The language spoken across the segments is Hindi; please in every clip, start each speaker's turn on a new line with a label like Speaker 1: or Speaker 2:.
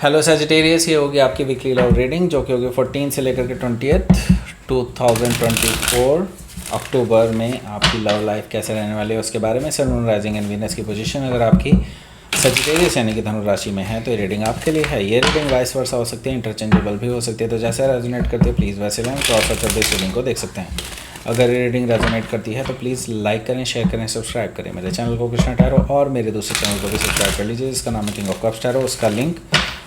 Speaker 1: हेलो सजिटेरियस, ये होगी आपकी वीकली लव रीडिंग जो कि होगी 14 से लेकर के 2024 अक्टूबर में आपकी लव लाइफ कैसे रहने वाली है उसके बारे में। सन, राइजिंग एंड वीनस की पोजीशन अगर आपकी सजिटेरियस यानी कि धनु राशि में है तो ये रीडिंग आपके लिए है। ये रीडिंग वाइस वर्सा हो सकती है, इंटरचेंजेबल भी हो सकती है, तो जैसे रेजोनेट करती है प्लीज़ वैसे लें। क्रॉस आउट करते इस रीडिंग को देख सकते हैं। अगर ये रीडिंग रेजोनेट करती है तो प्लीज़ लाइक करें, शेयर करें, सब्सक्राइब करें मेरे चैनल को कृष्णा टैरो, और मेरे दूसरे चैनल को भी सब्सक्राइब कर लीजिए जिसका नाम है किंग ऑफ कप्स टैरो। उसका लिंक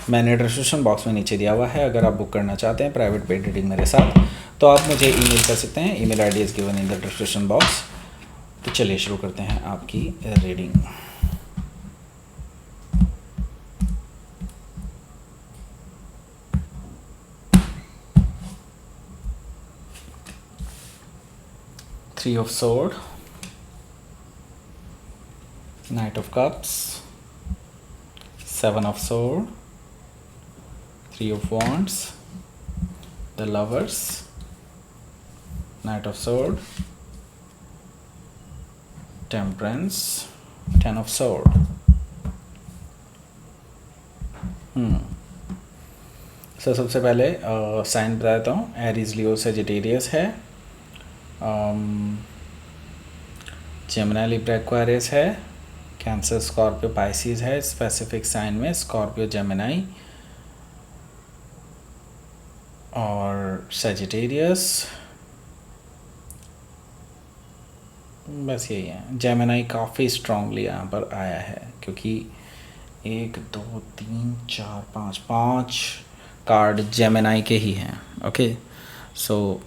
Speaker 1: मैंने डिस्क्रिप्शन बॉक्स में नीचे दिया हुआ है। अगर आप बुक करना चाहते हैं प्राइवेट पेड रीडिंग मेरे साथ तो आप मुझे ईमेल कर सकते हैं। Email ID is given in the description box. तो चलिए शुरू करते हैं आपकी reading. Three of Swords, Knight of Cups, Seven of Swords, Three of Wands, the Lovers, Knight of Swords, Temperance, Ten of Swords. सबसे पहले साइन बता देता हूँ। एरीज, लियो, सेजिटेरियस है। जेमिनी, लिब्रा, एक्वेरियस है। कैंसर, स्कॉर्पियो, पाइसिस है। स्पेसिफिक साइन में स्कॉर्पियो, जेमिनी और सेजिटेरियस। बस यही है। जेमिनी काफ़ी स्ट्रांगली यहाँ पर आया है क्योंकि 1 2 3 4 5 कार्ड जेमिनी के ही हैं। Okay, so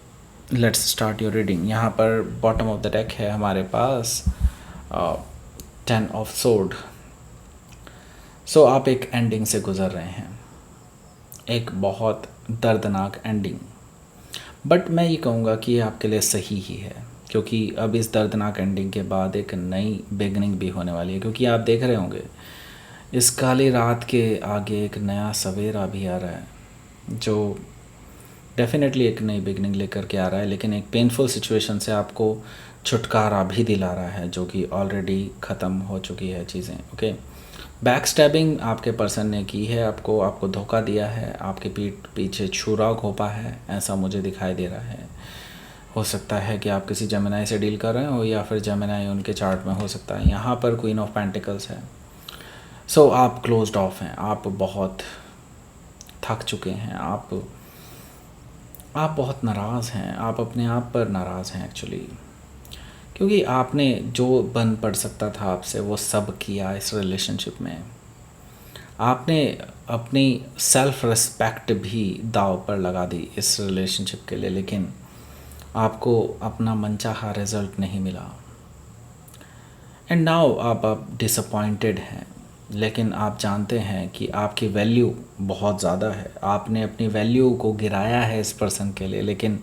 Speaker 1: let's start your reading. यहाँ पर बॉटम ऑफ द डेक है हमारे पास 10 ऑफ सोर्ड। सो आप एक एंडिंग से गुजर रहे हैं, एक बहुत दर्दनाक एंडिंग, बट मैं ये कहूँगा कि ये आपके लिए सही ही है क्योंकि अब इस दर्दनाक एंडिंग के बाद एक नई बिगनिंग भी होने वाली है। क्योंकि आप देख रहे होंगे इस काली रात के आगे एक नया सवेरा भी आ रहा है जो डेफिनेटली एक नई बिगनिंग लेकर के आ रहा है, लेकिन एक पेनफुल सिचुएशन से आपको छुटकारा भी दिला रहा है जो कि ऑलरेडी ख़त्म हो चुकी है चीज़ें। ओके, बैक स्टैबिंग आपके पर्सन ने की है, आपको धोखा दिया है, आपके पीठ पीछे छुरा घोंपा है, ऐसा मुझे दिखाई दे रहा है। हो सकता है कि आप किसी जेमिनी से डील कर रहे हो या फिर जेमिनी उनके चार्ट में हो सकता है। यहाँ पर क्वीन ऑफ पेंटिकल्स है। सो आप क्लोज्ड ऑफ हैं, आप बहुत थक चुके हैं, आप बहुत नाराज़ हैं, आप अपने आप पर नाराज़ हैं एक्चुअली, क्योंकि आपने जो बन पड़ सकता था आपसे वो सब किया इस रिलेशनशिप में। आपने अपनी सेल्फ रिस्पेक्ट भी दाव पर लगा दी इस रिलेशनशिप के लिए, लेकिन आपको अपना मनचाहा रिजल्ट नहीं मिला। एंड नाउ आप डिसअपॉइंटेड हैं, लेकिन आप जानते हैं कि आपकी वैल्यू बहुत ज़्यादा है। आपने अपनी वैल्यू को गिराया है इस पर्सन के लिए, लेकिन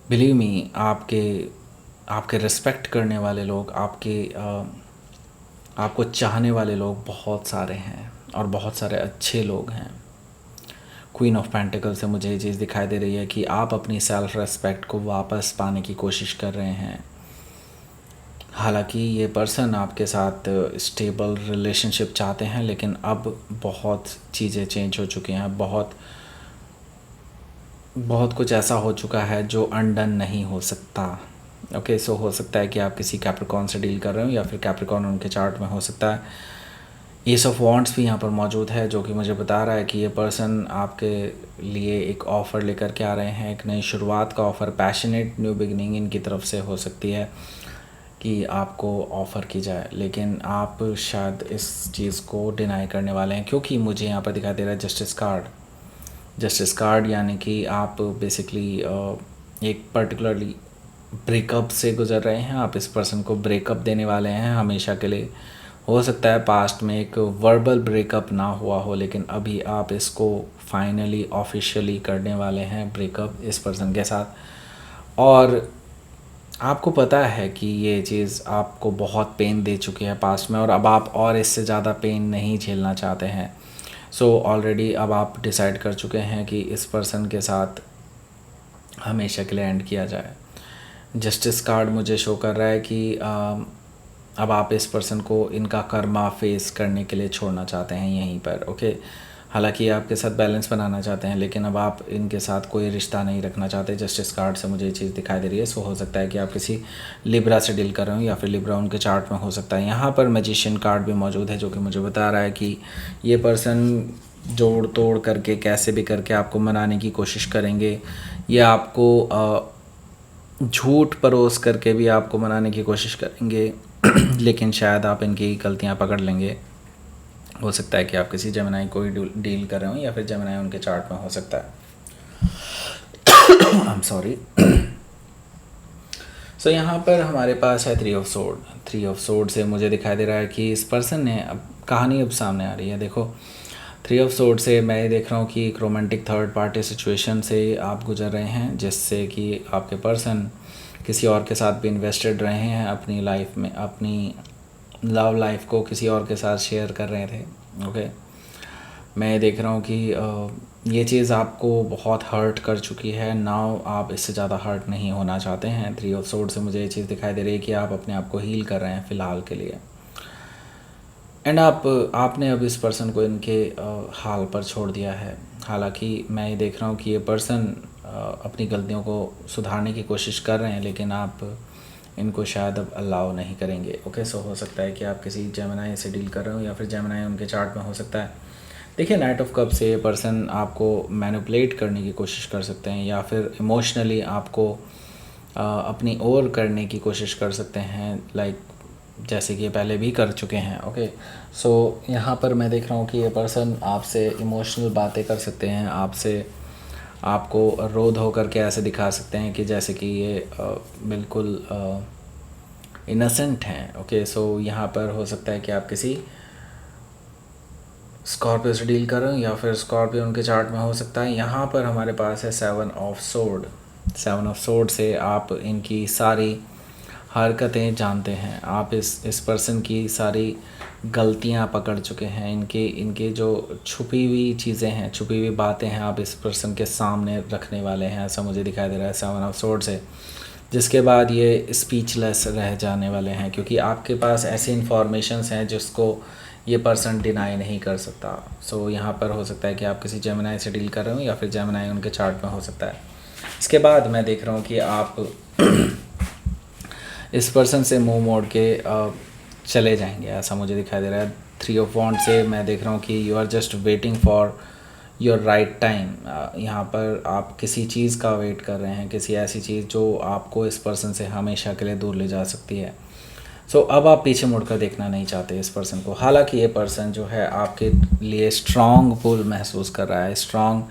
Speaker 1: बिलीव मी आपके रिस्पेक्ट करने वाले लोग, आपको चाहने वाले लोग बहुत सारे हैं और बहुत सारे अच्छे लोग हैं। क्वीन ऑफ पेंटिकल से मुझे ये चीज़ दिखाई दे रही है कि आप अपनी सेल्फ रिस्पेक्ट को वापस पाने की कोशिश कर रहे हैं। हालांकि ये पर्सन आपके साथ स्टेबल रिलेशनशिप चाहते हैं, लेकिन अब बहुत चीज़ें चेंज हो चुकी हैं। बहुत कुछ ऐसा हो चुका है जो अनडन नहीं हो सकता। ओके, सो हो सकता है कि आप किसी कैप्रिकॉर्न से डील कर रहे हो या फिर कैप्रिकॉर्न उनके चार्ट में हो सकता है। एस ऑफ वॉन्ड्स भी यहाँ पर मौजूद है जो कि मुझे बता रहा है कि ये पर्सन आपके लिए एक ऑफ़र लेकर के आ रहे हैं, एक नई शुरुआत का ऑफ़र। पैशनेट न्यू बिगनिंग इनकी तरफ से हो सकती है कि आपको ऑफ़र की जाए, लेकिन आप शायद इस चीज़ को डिनाई करने वाले हैं क्योंकि मुझे यहाँ पर दिखाई दे रहा है जस्टिस कार्ड यानी कि आप बेसिकली एक पर्टिकुलरली ब्रेकअप से गुज़र रहे हैं। आप इस पर्सन को ब्रेकअप देने वाले हैं हमेशा के लिए। हो सकता है पास्ट में एक वर्बल ब्रेकअप ना हुआ हो, लेकिन अभी आप इसको फाइनली ऑफिशियली करने वाले हैं ब्रेकअप इस पर्सन के साथ। और आपको पता है कि ये चीज़ आपको बहुत पेन दे चुकी है पास्ट में और अब आप और इससे ज़्यादा पेन नहीं झेलना चाहते हैं। सो ऑलरेडी अब आप डिसाइड कर चुके हैं कि इस पर्सन के साथ हमेशा के लिए एंड किया जाए। जस्टिस कार्ड मुझे शो कर रहा है कि अब आप इस पर्सन को इनका कर्मा फेस करने के लिए छोड़ना चाहते हैं यहीं पर। ओके, हालांकि ये आपके साथ बैलेंस बनाना चाहते हैं, लेकिन अब आप इनके साथ कोई रिश्ता नहीं रखना चाहते। जस्टिस कार्ड से मुझे ये चीज़ दिखाई दे रही है। सो हो सकता है कि आप किसी लिब्रा से डील कर रहे हो, या फिर लिब्रा उनके चार्ट में हो सकता है। यहाँ पर मैजिशियन कार्ड भी मौजूद है, जो कि मुझे बता रहा है कि ये पर्सन जोड़ तोड़ करके कैसे भी करके आपको मनाने की कोशिश करेंगे, या आपको झूठ परोस करके भी आपको मनाने की कोशिश करेंगे लेकिन शायद आप इनकी गलतियाँ पकड़ लेंगे। हो सकता है कि आप किसी जेमिनाई को ही डील कर रहे हो, या फिर जेमिनाई उनके चार्ट में हो सकता है। I am sorry. सो यहाँ पर हमारे पास है 3 ऑफ सोर्ड। 3 ऑफ सोर्ड से मुझे दिखाई दे रहा है कि इस पर्सन ने, अब कहानी अब सामने आ रही है। देखो 3 ऑफ सोर्ड से मैं ये देख रहा हूँ कि एक रोमांटिक थर्ड पार्टी सिचुएशन से आप गुजर रहे हैं, जिससे कि आपके पर्सन किसी और के साथ भी इन्वेस्टेड रहे हैं अपनी लाइफ में, अपनी लव लाइफ को किसी और के साथ शेयर कर रहे थे। ओके, मैं देख रहा हूँ कि ये चीज़ आपको बहुत हर्ट कर चुकी है। नाउ आप इससे ज़्यादा हर्ट नहीं होना चाहते हैं। 3 ऑफ सोर्ड से मुझे ये चीज़ दिखाई दे रही है कि आप अपने आप को हील कर रहे हैं फ़िलहाल के लिए। एंड आपने अब इस पर्सन को इनके हाल पर छोड़ दिया है। हालांकि मैं ये देख रहा हूँ कि ये पर्सन अपनी गलतियों को सुधारने की कोशिश कर रहे हैं, लेकिन आप इनको शायद अब अलाउ नहीं करेंगे। ओके, सो हो सकता है कि आप किसी जेमिनाई से डील कर रहे हो, या फिर जेमिनाई उनके चार्ट में हो सकता है। देखिए, नाइट ऑफ कप से ये पर्सन आपको मैनिपुलेट करने की कोशिश कर सकते हैं, या फिर इमोशनली आपको अपनी ओर करने की कोशिश कर सकते हैं, लाइक जैसे कि ये पहले भी कर चुके हैं। ओके, सो यहाँ पर मैं देख रहा हूँ कि ये पर्सन आपसे इमोशनल बातें कर सकते हैं, आपको रो धो करके ऐसे दिखा सकते हैं कि जैसे कि ये बिल्कुल इनोसेंट हैं। ओके, सो यहाँ पर हो सकता है कि आप किसी स्कॉर्पियो से डील कर रहे हो, या फिर स्कॉर्पियो उनके चार्ट में हो सकता है। यहाँ पर हमारे पास है 7 ऑफ सोर्ड। 7 ऑफ सोर्ड से आप इनकी सारी हरकतें जानते हैं। आप इस पर्सन की सारी गलतियाँ पकड़ चुके हैं। इनके जो छुपी हुई चीज़ें हैं, छुपी हुई बातें हैं, आप इस पर्सन के सामने रखने वाले हैं, ऐसा मुझे दिखाई दे रहा है 7 ऑफ सोर्ड से। जिसके बाद ये स्पीचलेस रह जाने वाले हैं, क्योंकि आपके पास ऐसी इन्फॉर्मेशंस हैं जिसको ये पर्सन डिनाई नहीं कर सकता। सो यहाँ पर हो सकता है कि आप किसी जेमिनाई से डील कर रहे हो, या फिर जेमिनाई उनके चार्ट में हो सकता है। इसके बाद मैं देख रहा हूँ कि आप इस पर्सन से मुंह मोड़ के चले जाएंगे, ऐसा मुझे दिखाई दे रहा है। 3 ऑफ वॉन्ड से मैं देख रहा हूँ कि you are just waiting for your right time. यहाँ पर आप किसी चीज़ का वेट कर रहे हैं, किसी ऐसी चीज़ जो आपको इस पर्सन से हमेशा के लिए दूर ले जा सकती है। सो अब आप पीछे मुड़कर देखना नहीं चाहते इस पर्सन को। हालांकि ये पर्सन जो है आपके लिए स्ट्रॉन्ग पुल महसूस कर रहा है, स्ट्रॉन्ग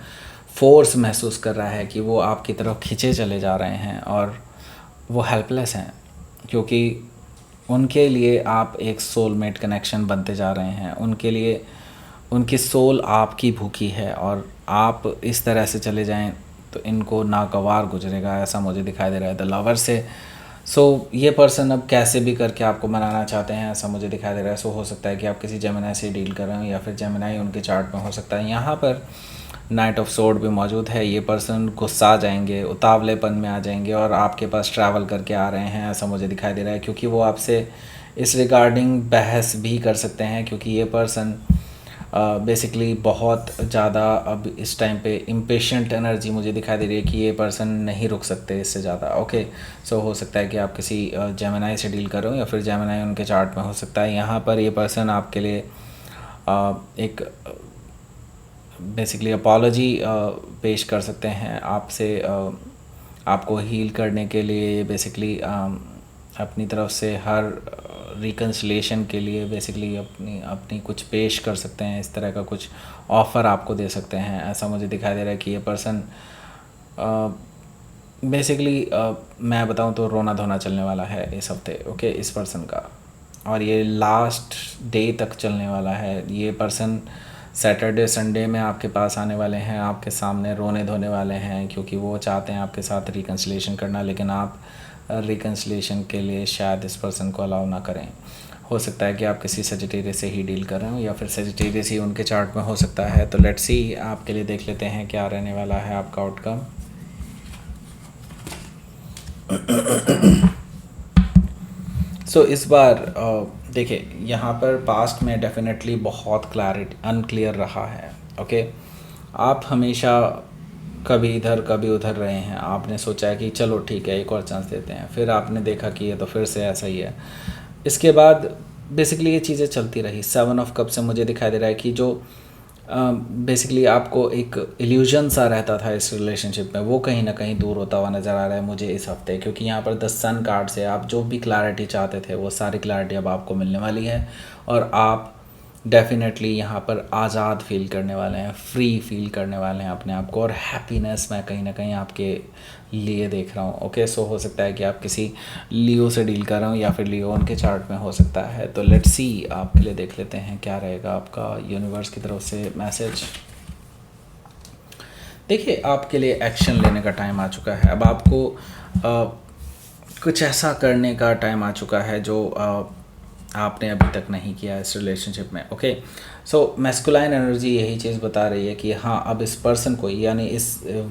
Speaker 1: फोर्स महसूस कर रहा है कि वो आपकी तरफ खींचे चले जा रहे हैं, और वो हेल्पलेस हैं, क्योंकि उनके लिए आप एक सोलमेट कनेक्शन बनते जा रहे हैं। उनके लिए उनकी सोल आपकी भूखी है, और आप इस तरह से चले जाएं तो इनको नागवार गुजरेगा, ऐसा मुझे दिखाई दे रहा है द लवर से। सो ये पर्सन अब कैसे भी करके आपको मनाना चाहते हैं, ऐसा मुझे दिखाई दे रहा है। सो हो सकता है कि आप किसी जेमिनाई से डील कर रहे हो, या फिर जेमिनाई उनके चार्ट में हो सकता है। यहाँ पर नाइट ऑफ सोर्ड भी मौजूद है। ये पर्सन गुस्सा आ जाएंगे, उतावलेपन में आ जाएंगे, और आपके पास ट्रैवल करके आ रहे हैं, ऐसा मुझे दिखाई दे रहा है, क्योंकि वो आपसे इस रिगार्डिंग बहस भी कर सकते हैं, क्योंकि ये पर्सन बेसिकली बहुत ज़्यादा अब इस टाइम पे इम्पेशेंट एनर्जी मुझे दिखाई दे रही है कि ये पर्सन नहीं रुक सकते इससे ज़्यादा। ओके, सो हो सकता है कि आप किसी जेमिनाई से डील कर रहे हो, या फिर जेमिनाई उनके चार्ट में हो सकता है। यहाँ पर ये पर्सन आपके लिए एक बेसिकली अपॉलॉजी पेश कर सकते हैं आपसे, आपको हील करने के लिए। बेसिकली अपनी तरफ से हर रिकन्सिलेशन के लिए बेसिकली अपनी कुछ पेश कर सकते हैं, इस तरह का कुछ ऑफ़र आपको दे सकते हैं, ऐसा मुझे दिखाई दे रहा है कि ये पर्सन बेसिकली मैं बताऊं तो रोना धोना चलने वाला है इस हफ्ते। ओके, इस पर्सन का, और ये लास्ट डे तक चलने वाला है। ये पर्सन सैटरडे संडे में आपके पास आने वाले हैं, आपके सामने रोने धोने वाले हैं, क्योंकि वो चाहते हैं आपके साथ रिकन्सिलेशन करना, लेकिन आप रिकन्सिलेशन के लिए शायद इस पर्सन को अलाउ ना करें। हो सकता है कि आप किसी सजिटेरियस से ही डील कर रहे हो, या फिर सजिटेरियस ही उनके चार्ट में हो सकता है। तो लेट्स सी, आपके लिए देख लेते हैं क्या रहने वाला है आपका आउटकम। सो इस बार देखिए, यहाँ पर पास्ट में डेफिनेटली बहुत क्लैरिटी अनक्लियर रहा है, ओके, आप हमेशा कभी इधर कभी उधर रहे हैं, आपने सोचा है कि चलो ठीक है एक और चांस देते हैं, फिर आपने देखा कि ये तो फिर से ऐसा ही है। इसके बाद बेसिकली ये चीज़ें चलती रही। 7 ऑफ कप से मुझे दिखाई दे रहा है कि जो बेसिकली आपको एक इल्यूजन सा रहता था इस रिलेशनशिप में, वो कहीं ना कहीं दूर होता हुआ नज़र आ रहा है मुझे इस हफ्ते, क्योंकि यहाँ पर द सन कार्ड से आप जो भी क्लैरिटी चाहते थे वो सारी क्लैरिटी अब आपको मिलने वाली है, और आप डेफिनेटली यहाँ पर आज़ाद फील करने वाले हैं, फ्री फील करने वाले हैं अपने आप को, और हैप्पीनेस मैं कहीं ना कहीं आपके लिए देख रहा हूँ। ओके, सो हो सकता है कि आप किसी लियो से डील कर रहे हो, या फिर लियो उनके चार्ट में हो सकता है। तो लेट्स सी, आपके लिए देख लेते हैं क्या रहेगा आपका यूनिवर्स की तरफ से मैसेज। देखिए, आपके लिए एक्शन लेने का टाइम आ चुका है। अब आपको कुछ ऐसा करने का टाइम आ चुका है जो आपने अभी तक नहीं किया इस रिलेशनशिप में। ओके, सो मैस्कुलाइन एनर्जी यही चीज़ बता रही है कि हाँ, अब इस पर्सन को, यानी इस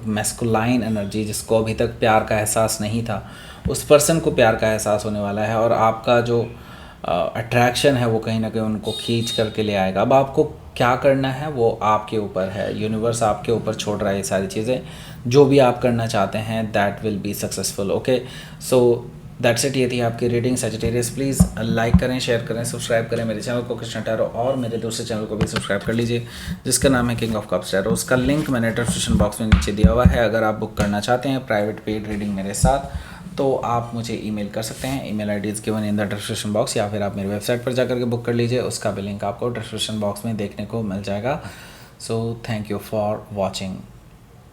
Speaker 1: मैस्कुलाइन एनर्जी जिसको अभी तक प्यार का एहसास नहीं था, उस पर्सन को प्यार का एहसास होने वाला है, और आपका जो अट्रैक्शन है वो कहीं ना कहीं उनको खींच करके ले आएगा। अब आपको क्या करना है वो आपके ऊपर है, यूनिवर्स आपके ऊपर छोड़ रहा है ये सारी चीज़ें। जो भी आप करना चाहते हैं that will be successful. Okay, so that's it. ये थी आपकी रीडिंग सजिटेरियस। प्लीज़ लाइक करें, शेयर करें, सब्सक्राइब करें मेरे चैनल को कृष्ण टैरो, और मेरे दूसरे चैनल को भी सब्सक्राइब कर लीजिए जिसका नाम है किंग ऑफ कप्स टैरो। उसका लिंक मैंने डिस्क्रिप्शन बॉक्स में नीचे दिया हुआ है। अगर आप बुक करना चाहते हैं प्राइवेट पेड रीडिंग मेरे साथ, तो आप मुझे ईमेल कर सकते हैं। Email I D is given in the description box, या फिर आप मेरी वेबसाइट पर जाकर के बुक कर लीजिए, उसका भी लिंक आपको डिस्क्रिप्शन बॉक्स में देखने को मिल जाएगा। So thank you for watching.